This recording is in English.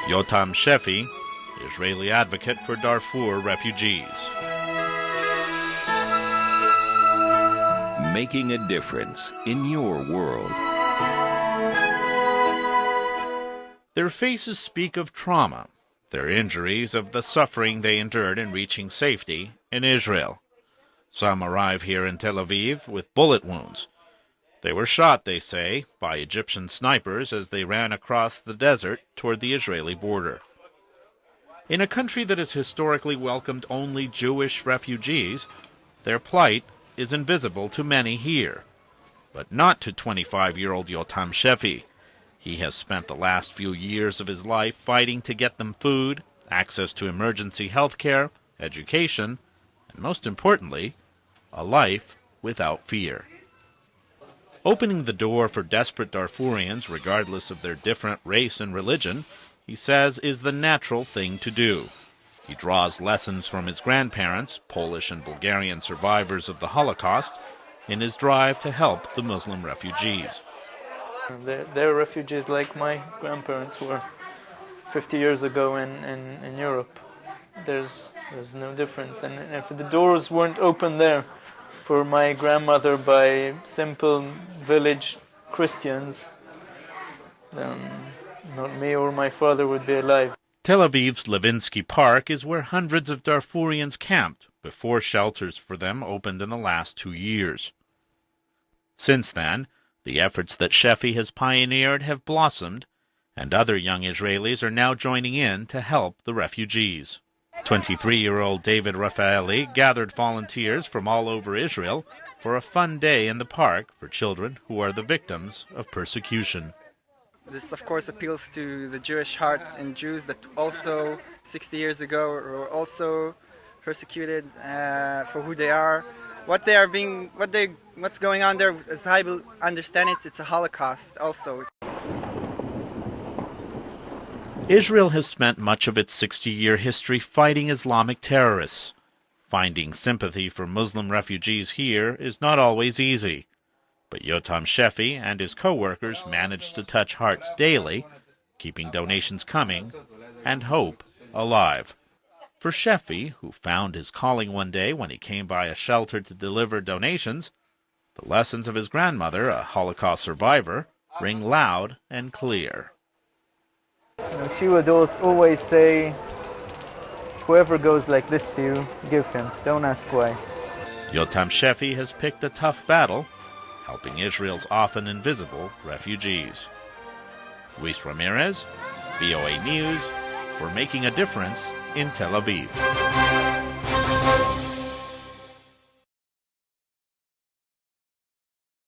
Yotam Sheffy, Israeli advocate for Darfur refugees. Making a difference in your world. Their faces speak of trauma, their injuries of the suffering they endured in reaching safety in Israel. Some arrive here in Tel Aviv with bullet wounds. They were shot, they say, by Egyptian snipers as they ran across the desert toward the Israeli border. In a country that has historically welcomed only Jewish refugees, their plight is invisible to many here, but not to 25-year-old Yotam Sheffy. He has spent the last few years of his life fighting to get them food, access to emergency health care, education, and most importantly, a life without fear. Opening the door for desperate Darfurians, regardless of their different race and religion, he says is the natural thing to do. He draws lessons from his grandparents, Polish and Bulgarian survivors of the Holocaust, in his drive to help the Muslim refugees. They're refugees like my grandparents were 50 years ago in Europe. There's no difference. And if the doors weren't open there for my grandmother by simple village Christians, then not me or my father would be alive. Tel Aviv's Levinsky Park is where hundreds of Darfurians camped before shelters for them opened in the last 2 years. Since then, the efforts that Sheffy has pioneered have blossomed, and other young Israelis are now joining in to help the refugees. 23-year-old David Rafaeli gathered volunteers from all over Israel for a fun day in the park for children who are the victims of persecution. This, of course, appeals to the Jewish heart and Jews that also 60 years ago were also persecuted for who they are. What's going on there, as I understand it, it's a Holocaust also. Israel has spent much of its 60-year history fighting Islamic terrorists. Finding sympathy for Muslim refugees here is not always easy. But Yotam Sheffy and his co-workers manage to touch hearts daily, keeping donations coming and hope alive. For Sheffy, who found his calling one day when he came by a shelter to deliver donations, the lessons of his grandmother, a Holocaust survivor, ring loud and clear. She would always say, whoever goes like this to you, give him. Don't ask why. Yotam Sheffy has picked a tough battle, helping Israel's often invisible refugees. Luis Ramirez, VOA News, for making a difference in Tel Aviv.